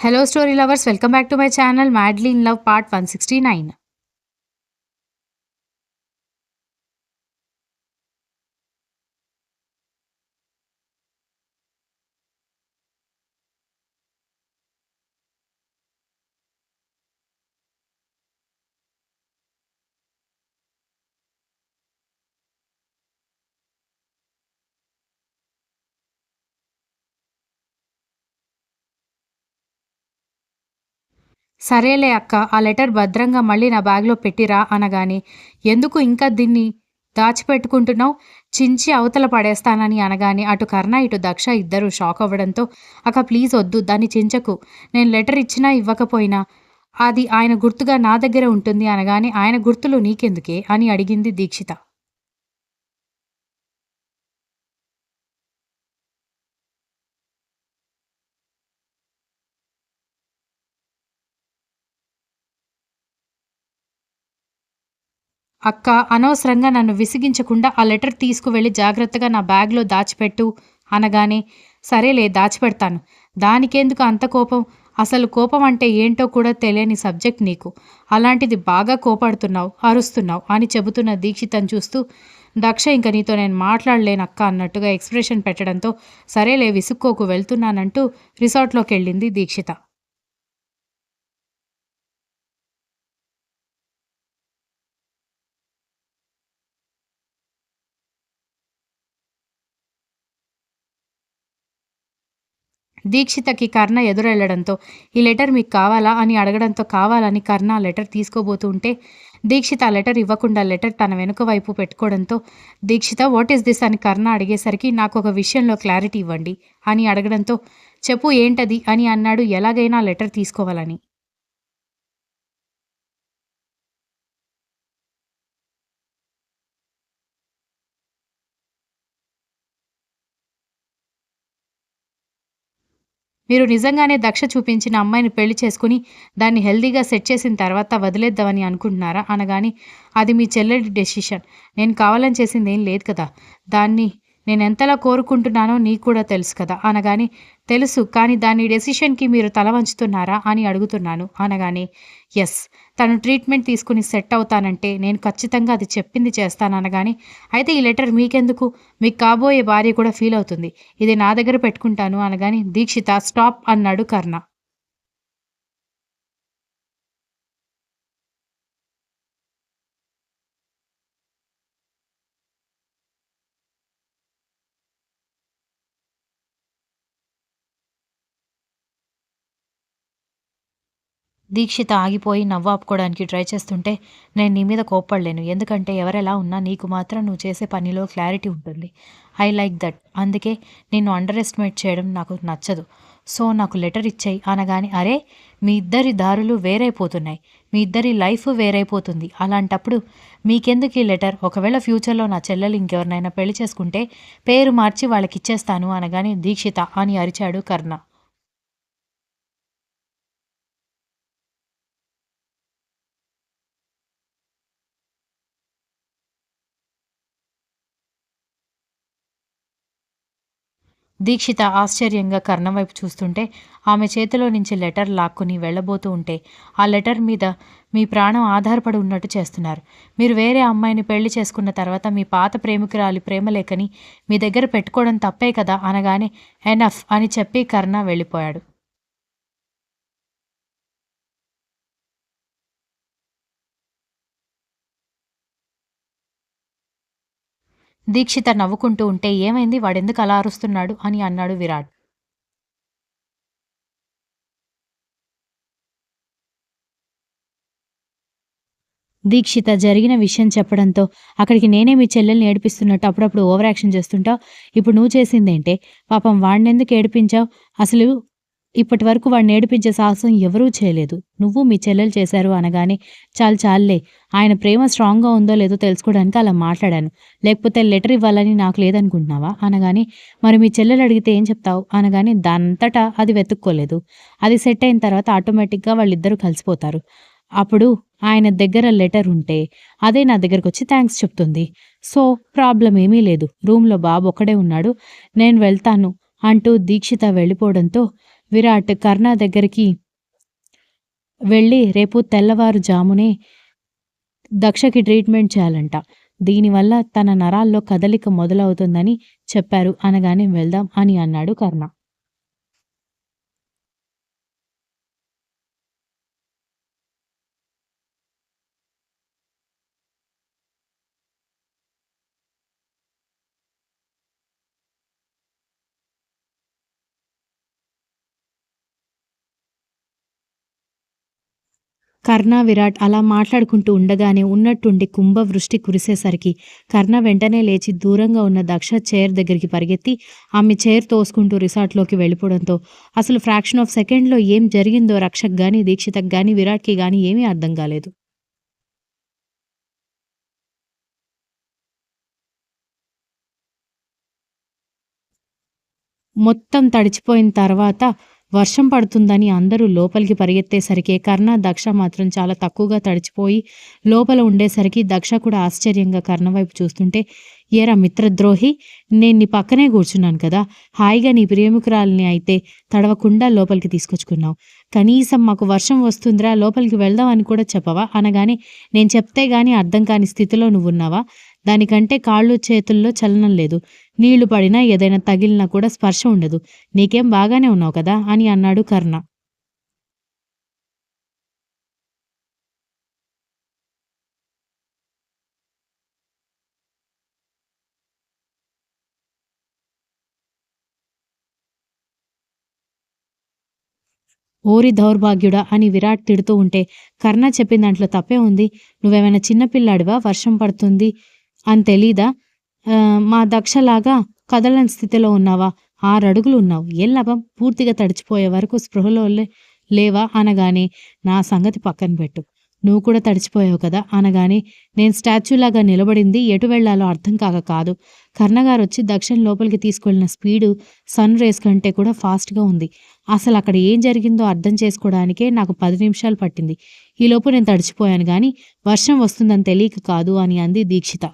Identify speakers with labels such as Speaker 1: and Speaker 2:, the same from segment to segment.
Speaker 1: Hello, story lovers. Welcome back to my channel, Madly in Love, part 169. సరేలే అక్క, ఆ letter భద్రంగా మళ్ళీ నా బ్యాగ్‌లో పెట్టిరా అనగానే, ఎందుకు ఇంకా దీన్ని దాచిపెట్టుకుంటున్నావు? చించి అవతల పడేస్తానని అనగానే, అటు కర్ణ, ఇటు దక్ష ఇద్దరూ షాక్ అవ్వడంతో, అక్క ప్లీజ్ వద్దు, దాన్ని చించకు. నేను లెటర్ ఇచ్చినా ఇవ్వకపోయినా అది ఆయన గుర్తుగా నా దగ్గరే ఉంటుంది అనగానే, ఆయన గుర్తులు నీకెందుకే అని అడిగింది దీక్షిత. అక్క, అనవసరంగా నన్ను విసిగించకుండా ఆ లెటర్ తీసుకువెళ్ళి జాగ్రత్తగా నా బ్యాగ్‌లో దాచిపెట్టు అనగానే, సరేలే దాచిపెడతాను. దానికెందుకు అంత కోపం? అసలు కోపం అంటే ఏంటో కూడా తెలియని సబ్జెక్ట్ నీకు. అలాంటిది బాగా కోపడుతున్నావు, అరుస్తున్నావు అని చెబుతున్న దీక్షితను చూస్తూ, దక్ష ఇంక నీతో నేను మాట్లాడలేనక్క అన్నట్టుగా ఎక్స్‌ప్రెషన్ పెట్టడంతో, సరేలే విసుక్కోకు వెళ్తున్నానంటూ రిసార్ట్‌లోకెళ్ళింది దీక్షిత. దీక్షితకి కర్ణ ఎదురెళ్లడంతో, "ఈ లెటర్ మీకు కావాలా?" అని అడగడంతో, కావాలని కర్ణ ఆ లెటర్ తీసుకోబోతూ ఉంటే, దీక్షిత ఆ లెటర్ ఇవ్వకుండా లెటర్ తన వెనుక వైపు పెట్టుకోవడంతో, దీక్షిత వాట్ ఈస్ దిస్ అని కర్ణ అడిగేసరికి, నాకొక విషయంలో క్లారిటీ ఇవ్వండి అని అడగడంతో, చెప్పు ఏంటది అని అన్నాడు, ఎలాగైనా ఆ లెటర్ తీసుకోవాలని. మీరు నిజంగానే దక్ష చూపించిన అమ్మాయిని పెళ్లి చేసుకుని, దాన్ని హెల్తీగా సెట్ చేసిన తర్వాత వదిలేద్దామని అనుకుంటున్నారా? అనగానే, అది మీ చెల్లెలి డెసిషన్. నేను కావాలని చేసిందేం లేదు కదా! దాన్ని నేనెంతలా కోరుకుంటున్నానో నీకు కూడా తెలుసు కదా! అనగానే, తెలుసు, కానీ దాని డెసిషన్‌కి మీరు తల వంచుతున్నారా అని అడుగుతున్నాను అనగానే, యెస్. తను ట్రీట్మెంట్ తీసుకుని సెట్ అవుతానంటే నేను ఖచ్చితంగా అది చెప్పింది చేస్తాననగానే, అయితే ఈ లెటర్ మీకెందుకు? మీకు కాబోయే భార్య కూడా ఫీల్ అవుతుంది. ఇది నా దగ్గర పెట్టుకుంటాను అనగానే, దీక్షిత స్టాప్ అన్నాడు కర్ణ. దీక్షిత ఆగిపోయి నవ్వాపుకోవడానికి ట్రై చేస్తుంటే, నేను నీ మీద కోప్పడలేను. ఎందుకంటే ఎవరెలా ఉన్నా నీకు మాత్రం నువ్వు చేసే పనిలో క్లారిటీ ఉంటుంది. I like that. అందుకే నిన్ను అండర్ ఎస్టిమేట్ చేయడం నాకు నచ్చదు. సో నాకు లెటర్ ఇచ్చేయి అనగానే, అరే! మీ ఇద్దరి దారులు వేరైపోతున్నాయి. మీ ఇద్దరి లైఫ్ వేరైపోతుంది. అలాంటప్పుడు మీకెందుకు ఈ లెటర్? ఒకవేళ ఫ్యూచర్‌లో నా చెల్లెలు ఇంకెవరినైనా పెళ్లి చేసుకుంటే పేరు మార్చి వాళ్ళకిచ్చేస్తాను అనగానే, దీక్షిత అని అరిచాడు కర్ణ. దీక్షిత ఆశ్చర్యంగా కర్ణం వైపు చూస్తుంటే, ఆమె చేతిలో నుంచి లెటర్ లాక్కుని వెళ్ళబోతూ ఉంటే, ఆ లెటర్ మీద మీ ప్రాణం ఆధారపడి ఉన్నట్టు చేస్తున్నారు. మీరు వేరే అమ్మాయిని పెళ్లి చేసుకున్న తర్వాత మీ పాత ప్రేమికురాలి ప్రేమలేఖని మీ దగ్గర పెట్టుకోవడం తప్పే కదా అనగానే, ఎనఫ్ అని చెప్పి కర్ణ వెళ్ళిపోయాడు. దీక్షిత నవ్వుకుంటూ ఉంటే, ఏమైంది, వాడెందుకు అలా అరుస్తున్నాడు అని అన్నాడు విరాట్. దీక్షిత జరిగిన విషయం చెప్పడంతో, అక్కడికి నేనే మీ చెల్లెల్ని ఏడిపిస్తున్నట్టు అప్పుడప్పుడు ఓవర్ యాక్షన్ చేస్తుంటావు. ఇప్పుడు నువ్వు చేసిందేంటే? పాపం వాడినెందుకు ఏడిపించావు? అసలు ఇప్పటివరకు వాడిని ఏడిపించే సాహసం ఎవరూ చేయలేదు. నువ్వు మీ చెల్లెలు చేశారు అనగానే, చాలు చాలులే. ఆయన ప్రేమ స్ట్రాంగ్‌గా ఉందో లేదో తెలుసుకోవడానికి అలా మాట్లాడాను. లేకపోతే లెటర్ ఇవ్వాలని నాకు లేదనుకుంటున్నావా? అనగానే, మరి మీ చెల్లెలు అడిగితే ఏం చెప్తావు? అనగానే, దానంతటా అది వెతుక్కోలేదు. అది సెట్ అయిన తర్వాత ఆటోమేటిక్‌గా వాళ్ళిద్దరూ కలిసిపోతారు. అప్పుడు ఆయన దగ్గర లెటర్ ఉంటే, అదే నా దగ్గరకొచ్చి థాంక్స్ చెప్తుంది. సో, ప్రాబ్లమ్ ఏమీ లేదు. రూమ్‌లో బాబు ఒక్కడే ఉన్నాడు. నేను వెళ్తాను అంటూ దీక్షిత వెళ్ళిపోవడంతో, విరాట్ కర్ణ దగ్గరికి వెళ్ళి రేపు తెల్లవారుజామునే దక్షకి ట్రీట్మెంట్ చేయాలంట. దీనివల్ల తన నరాల్లో కదలిక మొదలవుతుందని చెప్పారు అనగానే వెళ్దాం అని అన్నాడు కర్ణ. కర్ణ, విరాట్ అలా మాట్లాడుకుంటూ ఉండగానే ఉన్నట్టుండి కుంభవృష్టి కురిసేసరికి కర్ణ వెంటనే లేచి దూరంగా ఉన్న దక్ష చైర్ దగ్గరికి పరిగెత్తి ఆమె చైర్ తోసుకుంటూ రిసార్ట్లోకి వెళ్ళిపోవడంతో అసలు ఫ్రాక్షన్ ఆఫ్ సెకండ్లో ఏం జరిగిందో రక్షక్ గాని, దీక్షితకు గాని, విరాట్కి గాని ఏమీ అర్థం కాలేదు. మొత్తం తడిచిపోయిన తర్వాత వర్షం పడుతుందని అందరూ లోపలికి పరిగెత్తేసరికి కర్ణ, దక్ష మాత్రం చాలా తక్కువగా తడిచిపోయి లోపల ఉండేసరికి దక్ష కూడా ఆశ్చర్యంగా కర్ణ వైపు చూస్తుంటే, ఏరా మిత్రద్రోహి, నేను నీ పక్కనే కూర్చున్నాను కదా, హాయిగా నీ ప్రేమికురాలిని అయితే తడవకుండా లోపలికి తీసుకొచ్చుకున్నావు. కనీసం మాకు వర్షం వస్తుందిరా లోపలికి వెళ్దాం అని కూడా చెప్పవా అనగానే, నేను చెప్తే గాని అర్థం కాని స్థితిలో నువ్వున్నావా? దానికంటే కాళ్ళు చేతుల్లో చలనం లేదు. నీళ్లు పడినా ఏదైనా తగిలినా కూడా స్పర్శ ఉండదు. నీకేం బాగానే ఉన్నావు కదా అని అన్నాడు కర్ణ. ఓరి దౌర్భాగ్యుడా అని విరాట్ తిడుతూ ఉంటే కర్ణ చెప్పిన దాంట్లో తప్పే ఉంది. నువ్వేమైనా చిన్నపిల్లాడివా, వర్షం పడుతుంది అని తెలీదా? మా దక్షలాగా కదలని స్థితిలో ఉన్నావా? 6 అడుగులు ఉన్నావు. ఏం లాభం? పూర్తిగా తడిచిపోయే వరకు స్పృహలో లేవా అనగానే, నా సంగతి పక్కన పెట్టు. నువ్వు కూడా తడిచిపోయావు కదా అనగానే, నేను స్టాచ్యూలాగా నిలబడింది ఎటు వెళ్లాలో అర్థం కాక కాదు. కర్ణగారొచ్చి దక్షిణ లోపలికి తీసుకెళ్లిన స్పీడు సన్ రేస్ కంటే కూడా ఫాస్ట్గా ఉంది. అసలు అక్కడ ఏం జరిగిందో అర్థం చేసుకోవడానికే నాకు 10 నిమిషాలు పట్టింది. ఈలోపు నేను తడిచిపోయాను గాని వర్షం వస్తుందని తెలియక కాదు అని అంది దీక్షిత.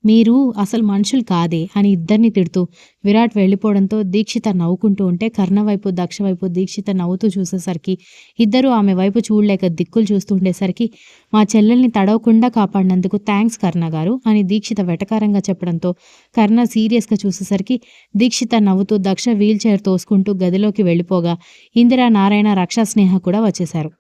Speaker 1: మీరు అసలు మనుషులు కాదే అని ఇద్దరిని తిడుతూ విరాట్ వెళ్ళిపోవడంతో దీక్షిత నవ్వుకుంటూ ఉంటే కర్ణ వైపు, దక్ష వైపు దీక్షిత నవ్వుతూ చూసేసరికి ఇద్దరూ ఆమె వైపు చూడలేక దిక్కులు చూస్తూ ఉండేసరికి, మా చెల్లెల్ని తడవకుండా కాపాడినందుకు థ్యాంక్స్ కర్ణ గారు అని దీక్షిత వెటకారంగా చెప్పడంతో కర్ణ సీరియస్గా చూసేసరికి దీక్షిత నవ్వుతూ దక్ష వీల్ చైర్ తోసుకుంటూ గదిలోకి వెళ్ళిపోగా ఇందిరా, నారాయణ, రక్షా, స్నేహ కూడా వచ్చేశారు.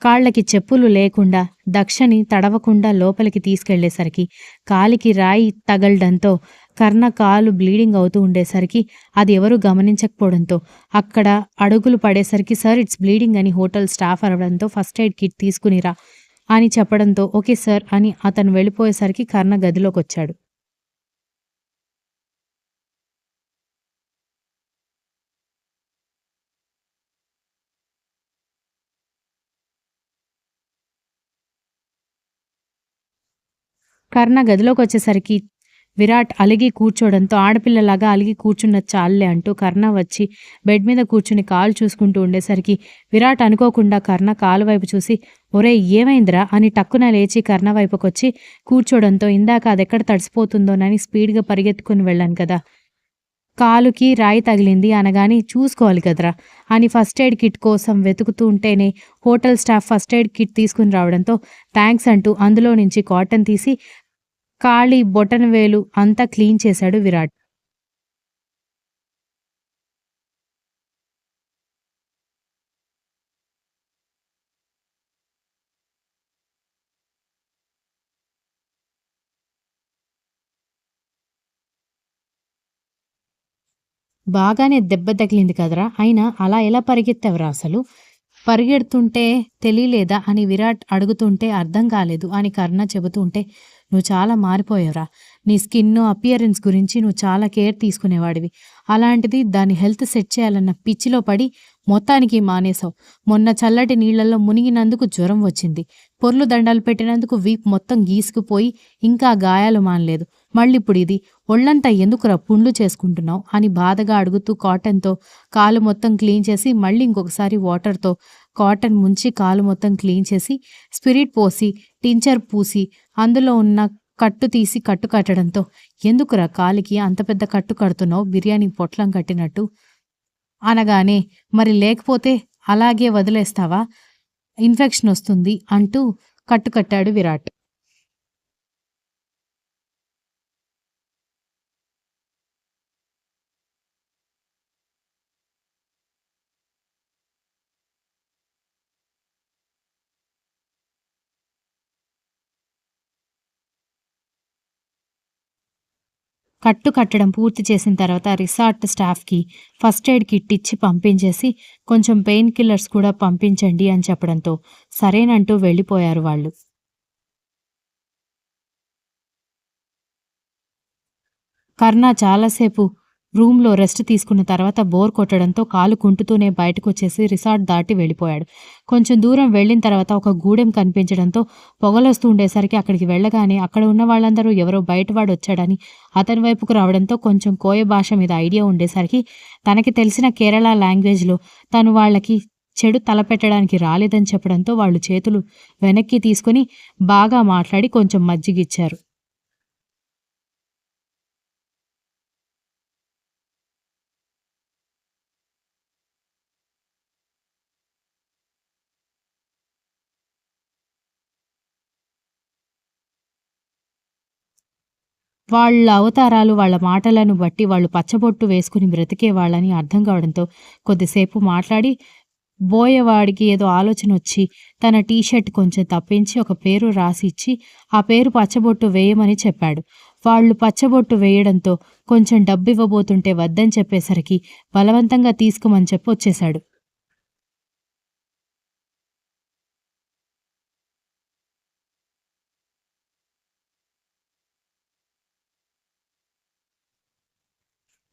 Speaker 1: కాళ్ళకి చెప్పులు లేకుండా దక్షని తడవకుండా లోపలికి తీసుకెళ్లేసరికి కాలికి రాయి తగలడంతో కర్ణ కాలు బ్లీడింగ్ అవుతూ ఉండేసరికి అది ఎవరూ గమనించకపోవడంతో అక్కడ అడుగులు పడేసరికి సార్ ఇట్స్ బ్లీడింగ్ అని హోటల్ స్టాఫ్ అరవడంతో ఫస్ట్ ఎయిడ్ కిట్ తీసుకునిరా అని చెప్పడంతో ఓకే సార్ అని అతను వెళ్ళిపోయేసరికి కర్ణ గదిలోకొచ్చాడు. కర్ణ గదిలోకొచ్చేసరికి విరాట్ అలిగి కూర్చోవడంతో ఆడపిల్లలాగా అలిగి కూర్చున్న చాల్లే అంటూ కర్ణ వచ్చి బెడ్ మీద కూర్చుని కాలు చూసుకుంటూ ఉండేసరికి విరాట్ అనుకోకుండా కర్ణ కాలు వైపు చూసి ఒరేయ్ ఏమైందిరా అని టక్కున లేచి కర్ణ వైపుకొచ్చి కూర్చోవడంతో ఇందాక అదెక్కడ తడిసిపోతుందోనని స్పీడ్గా పరిగెత్తుకుని వెళ్ళాను కదా, కాలుకి రాయి తగిలింది అనగానే చూసుకోవాలి కదరా అని ఫస్ట్ ఎయిడ్ కిట్ కోసం వెతుకుతూ ఉంటేనే hotel staff first aid kit తీసుకుని రావడంతో థ్యాంక్స్ అంటూ అందులో నుంచి కాటన్ తీసి కాళీ బొటనవేలు అంతా క్లీన్ చేశాడు విరాట్. బాగానే దెబ్బ తగిలింది కదరా, అయినా అలా ఎలా పరిగెత్తావురా అసలు? పరిగెడుతుంటే తెలియలేదా అని విరాట్ అడుగుతుంటే అర్థం కాలేదు అని కర్ణ చెబుతూ ఉంటే, నువ్వు చాలా మారిపోయావురా. నీ స్కిన్ అపియరెన్స్ గురించి నువ్వు చాలా కేర్ తీసుకునేవాడివి. అలాంటిది దాని హెల్త్ సెట్ చేయాలన్న పిచ్చిలో పడి మొత్తానికి మానేశావు. మొన్న చల్లటి నీళ్లలో మునిగినందుకు జ్వరం వచ్చింది. పొర్లు దండాలు పెట్టినందుకు వీపు మొత్తం గీసుకుపోయి ఇంకా గాయాలు మానలేదు. మళ్ళిప్పుడు ఇది. ఒళ్ళంతా ఎందుకురా పుండ్లు చేసుకుంటున్నావు అని బాధగా అడుగుతూ కాటన్తో కాలు మొత్తం క్లీన్ చేసి మళ్ళీ ఇంకొకసారి వాటర్తో కాటన్ ముంచి కాలు మొత్తం క్లీన్ చేసి స్పిరిట్ పోసి టించర్ పూసి అందులో ఉన్న కట్టు తీసి కట్టు కట్టడంతో ఎందుకురా కాలికి అంత పెద్ద కట్టు కడుతున్నావు బిర్యానీ పొట్లం కట్టినట్టు అనగానే మరి లేకపోతే అలాగే వదిలేస్తావా ఇన్ఫెక్షన్ వస్తుంది అంటూ కట్టుకట్టాడు విరాట్. కట్టు కట్టడం పూర్తి చేసిన తర్వాత రిసార్ట్ స్టాఫ్కి ఫస్ట్ ఎయిడ్ కిట్ ఇచ్చి పంపించేసి కొంచెం పెయిన్ కిల్లర్స్ కూడా పంపించండి అని చెప్పడంతో సరేనంటూ వెళ్ళిపోయారు వాళ్ళు. కర్ణ చాలాసేపు రూమ్లో రెస్ట్ తీసుకున్న తర్వాత బోర్ కొట్టడంతో కాలు కుంటుతూనే బయటకొచ్చేసి రిసార్ట్ దాటి వెళ్ళిపోయాడు. కొంచెం దూరం వెళ్ళిన తర్వాత ఒక గూడెం కనిపించడంతో పొగలొస్తూ ఉండేసరికి అక్కడికి వెళ్ళగానే అక్కడ ఉన్న వాళ్ళందరూ ఎవరో బయటవాడు వచ్చాడని అతని వైపుకు రావడంతో కొంచెం కోయ భాష మీద ఐడియా ఉండేసరికి తనకి తెలిసిన కేరళ లాంగ్వేజ్లో తను వాళ్ళకి చెడు తలపెట్టడానికి రాలేదని చెప్పడంతో వాళ్ళు చేతులు వెనక్కి తీసుకుని బాగా మాట్లాడి కొంచెం మజ్జిగిచ్చారు. వాళ్ళ అవతారాలు, వాళ్ళ మాటలను బట్టి వాళ్ళు పచ్చబొట్టు వేసుకుని బ్రతికేవాళ్ళని అర్థం కావడంతో కొద్దిసేపు మాట్లాడి బోయేవాడికి ఏదో ఆలోచనొచ్చి తన టీషర్ట్ కొంచెం తప్పించి ఒక పేరు రాసి ఇచ్చి ఆ పేరు పచ్చబొట్టు వేయమని చెప్పాడు. వాళ్ళు పచ్చబొట్టు వేయడంతో కొంచెం డబ్బివ్వబోతుంటే వద్దని చెప్పేసరికి బలవంతంగా తీసుకోమని చెప్పి వచ్చేశాడు.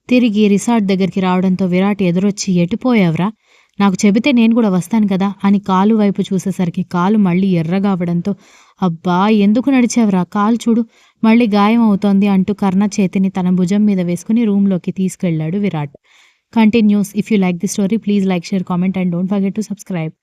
Speaker 1: తిరిగి రిసార్ట్ దగ్గరికి రావడంతో విరాట్ ఎదురొచ్చి ఎటుపోయావురా నాకు చెబితే నేను కూడా వస్తాను కదా అని కాలు వైపు చూసేసరికి కాలు మళ్ళీ ఎర్రగా అవ్వడంతో అబ్బా ఎందుకు నడిచావురా కాలు చూడు మళ్ళీ గాయం అవుతోంది అంటూ కర్ణ చేతిని తన భుజం మీద వేసుకుని రూమ్లోకి తీసుకెళ్లాడు Virat. Continuous. If you like the story please like share comment and don't forget to subscribe.